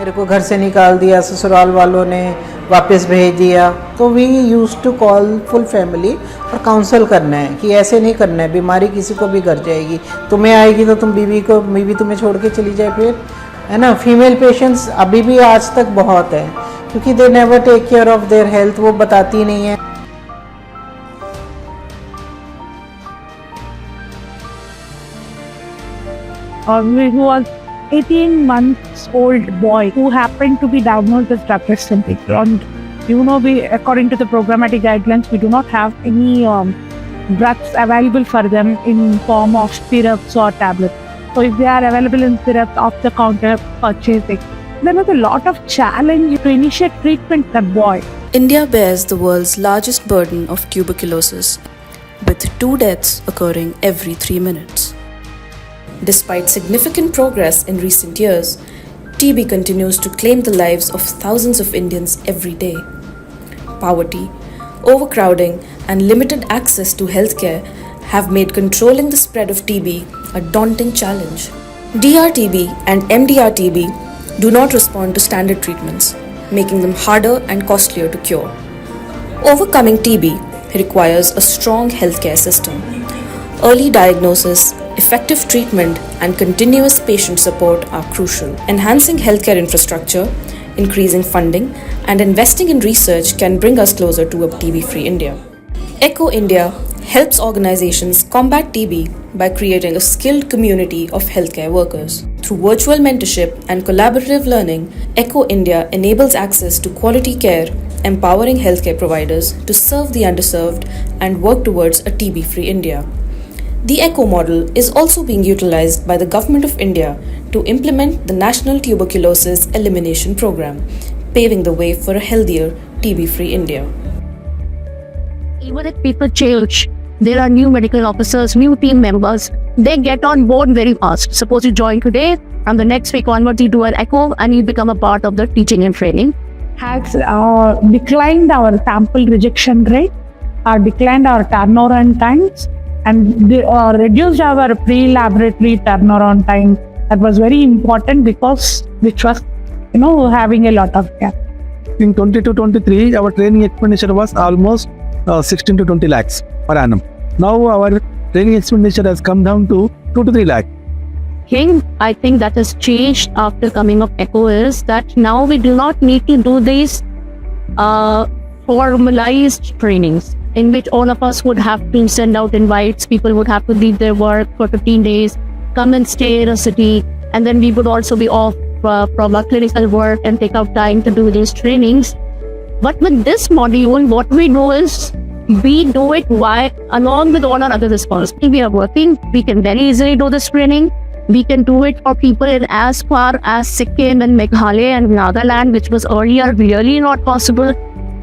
मेरे को घर से निकाल दिया, ससुराल वालों ने वापस भेज दिया, तो we use to call full family और काउंसल करना है कि ऐसे नहीं करना है, बीमारी किसी को भी कर जाएगी, तुम्हें आएगी तो तुम बीवी तुम्हें छोड़ के चली जाए फिर, है ना। फीमेल पेशेंट्स अभी भी आज तक बहुत है क्योंकि they never take care of their health, वो बताती नहीं है। Who was 18 months old boy who happened to be diagnosed with Dravet syndrome. And according to the programmatic guidelines, we do not have any drugs available for them in form of syrups or tablets. So if they are available in syrups off the counter purchasing, there was a lot of challenge to initiate treatment for that boy. India bears the world's largest burden of tuberculosis, with 2 deaths occurring every 3 minutes. Despite significant progress in recent years, TB continues to claim the lives of thousands of Indians every day. Poverty, overcrowding, and limited access to healthcare have made controlling the spread of TB a daunting challenge. DRTB and MDR-TB do not respond to standard treatments, making them harder and costlier to cure. Overcoming TB requires a strong healthcare system. Early diagnosis, effective treatment, and continuous patient support are crucial. Enhancing healthcare infrastructure, increasing funding, and investing in research can bring us closer to a TB-free India. ECHO India helps organizations combat TB by creating a skilled community of healthcare workers. Through virtual mentorship and collaborative learning, ECHO India enables access to quality care, empowering healthcare providers to serve the underserved and work towards a TB-free India. The ECHO model is also being utilized by the Government of India to implement the National Tuberculosis Elimination Program, paving the way for a healthier, TB-free India. Even if people change, there are new medical officers, new team members, they get on board very fast. Suppose you join today and the next week onwards you do an ECHO and you become a part of the teaching and training. Has declined our sample rejection rate, declined our turnaround times, and reduced our pre-laboratory turnaround time. That was very important because which was, having a lot of gap. In 22-23, our training expenditure was almost 16 to 20 lakhs per annum. Now our training expenditure has come down to 2 to 3 lakhs. I think that has changed after coming of ECHO is that now we do not need to do these formalized trainings, in which all of us would have to send out invites, people would have to leave their work for 15 days, come and stay in a city, and then we would also be off from our clinical work and take out time to do these trainings. But with this module, what we do is, we do it along with all our other responsibilities. We are working, we can very easily do this training. We can do it for people in as far as Sikkim and Meghalaya and Nagaland, which was earlier really not possible.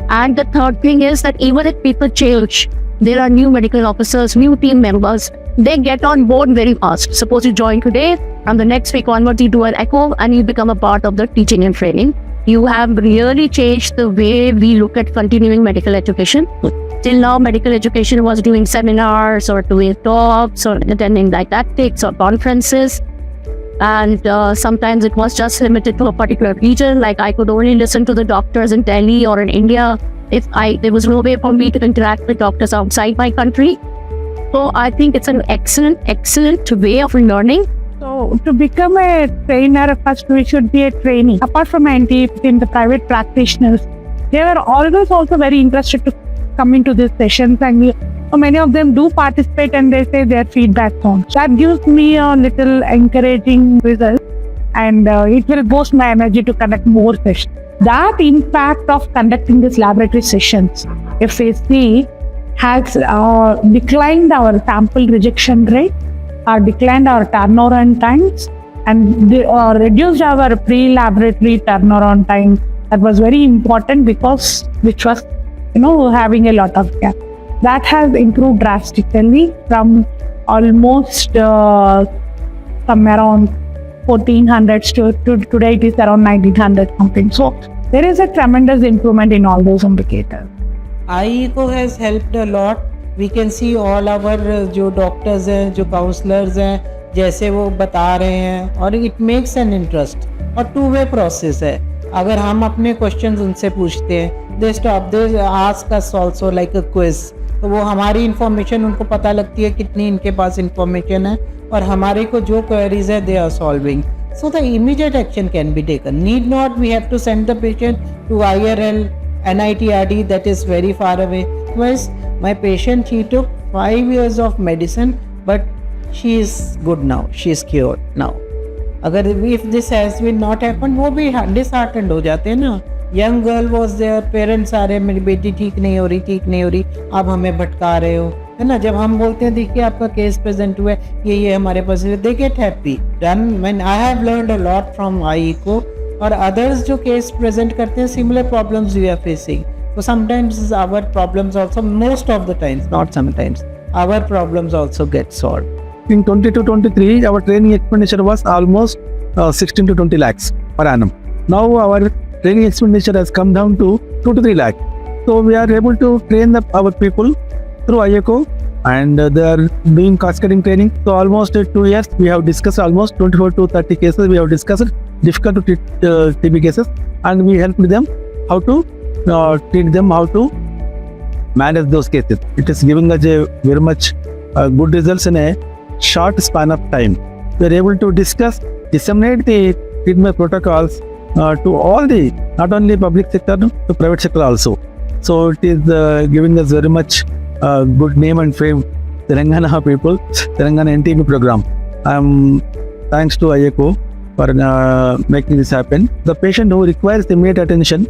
And the third thing is that even if people change, there are new medical officers, new team members, they get on board very fast. Suppose you join today and the next week onwards you do an ECHO and you become a part of the teaching and training. You have really changed the way we look at continuing medical education. Till now, medical education was doing seminars or doing talks or attending didactics or conferences. And sometimes it was just limited to a particular region. Like I could only listen to the doctors in Delhi or in India. There was no way for me to interact with doctors outside my country. So I think it's an excellent way of learning. So to become a trainer, first we should be a trainee. Apart from NT, in the private practitioners, they were always also very interested to come into these sessions, and many of them do participate and they say their feedback forms. That gives me a little encouraging result, and it will boost my energy to conduct more sessions. That impact of conducting these laboratory sessions, if we see, has declined our sample rejection rate, declined our turnaround times, and reduced our pre-laboratory turnaround time. That was very important because which was, having a lot of gap. That has improved drastically from almost from around 1400s to today it is around 1900 something. So there is a tremendous improvement in all those indicators. IECO has helped a lot. We can see all our जो doctors हैं, जो counselors हैं, जैसे वो बता रहे हैं, और it makes an interest. और टू वे प्रोसेस है। अगर हम अपने क्वेश्चंस उनसे पूछते हैं, they stop, they ask us also like a quiz, तो वो हमारी इंफॉर्मेशन उनको पता लगती है कितनी इनके पास इंफॉर्मेशन है, और हमारे को जो क्वेरीज है they are solving, so the immediate action can be taken. Need not we have to send the patient to IRL, NITRD, that is very far away. Whereas my patient, she took 5 years of medicine, but she is good now, she is cured now. अगर if this has been not happened, वो भी disheartened हो जाते हैं ना। Young girl was there, parents आ रहे, मेरी बेटी ठीक नहीं हो रही, आप हमें भटका रहे हो, है ना। जब हम बोलते हैं देखिए आपका केस प्रेजेंट हुआ है, ये हमारे पास, they get happy. Done, man I have learned a lot from आईको और अदर्स जो केस प्रेजेंट करते हैं, similar problems we are facing. So sometimes our problems also, most of the times, not sometimes, our problems also get solved. In 22-23, our training expenditure was almost 16 to 20 lakhs per annum. Now our training expenditure has come down to 2 to 3 lakh. So we are able to train our people through IACO, and they are doing cascading training. So almost 2 years, we have discussed almost 24 to 30 cases. We have discussed difficult to treat TB cases, and we helped them how to treat them, how to manage those cases. It is giving us a very much good results in a short span of time. We are able to disseminate the treatment protocols to all the, not only public sector, to private sector also. So it is giving us very much good name and fame, Telangana people, Telangana NTB program. Thanks to IACO for making this happen. The patient who requires immediate attention,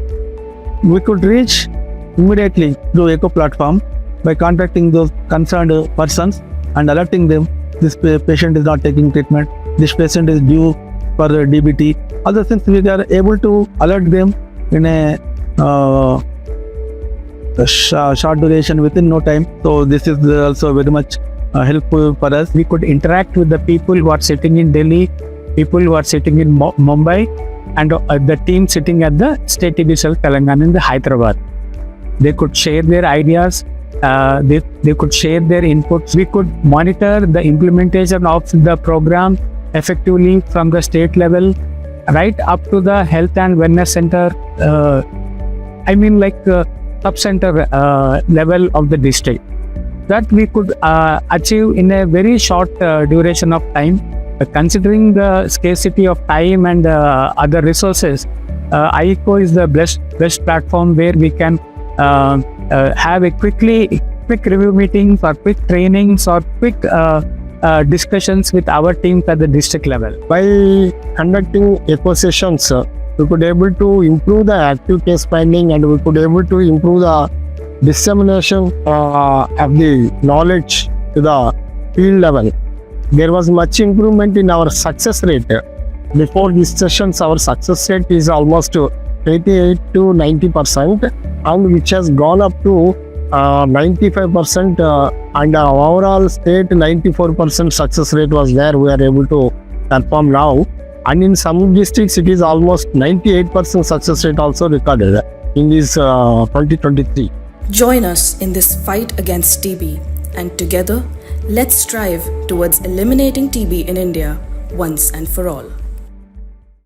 we could reach immediately through ECO platform by contacting those concerned persons and alerting them this patient is not taking treatment, this patient is due for DBT. Other things we are able to alert them in a short duration within no time. So this is also very much helpful for us. We could interact with the people who are sitting in Delhi, people who are sitting in Mumbai, and the team sitting at the State TB Cell Telangana in the Hyderabad. They could share their ideas, they could share their inputs. We could monitor the implementation of the program effectively from the state level right up to the health and wellness center, sub-center level of the district. That we could achieve in a very short duration of time. Considering the scarcity of time and other resources, IECO is the best platform where we can have a quick review meetings or quick trainings or quick discussions with our teams at the district level. By conducting ECO sessions, we could able to improve the active case finding, and we could able to improve the dissemination of the knowledge to the field level. There was much improvement in our success rate. Before these sessions, our success rate is almost 88 to 90%, and which has gone up to 95%, and overall state 94% success rate was there. We are able to perform now, and in some districts it is almost 98% success rate also recorded in this 2023. Join us in this fight against TB, and together, let's strive towards eliminating TB in India once and for all.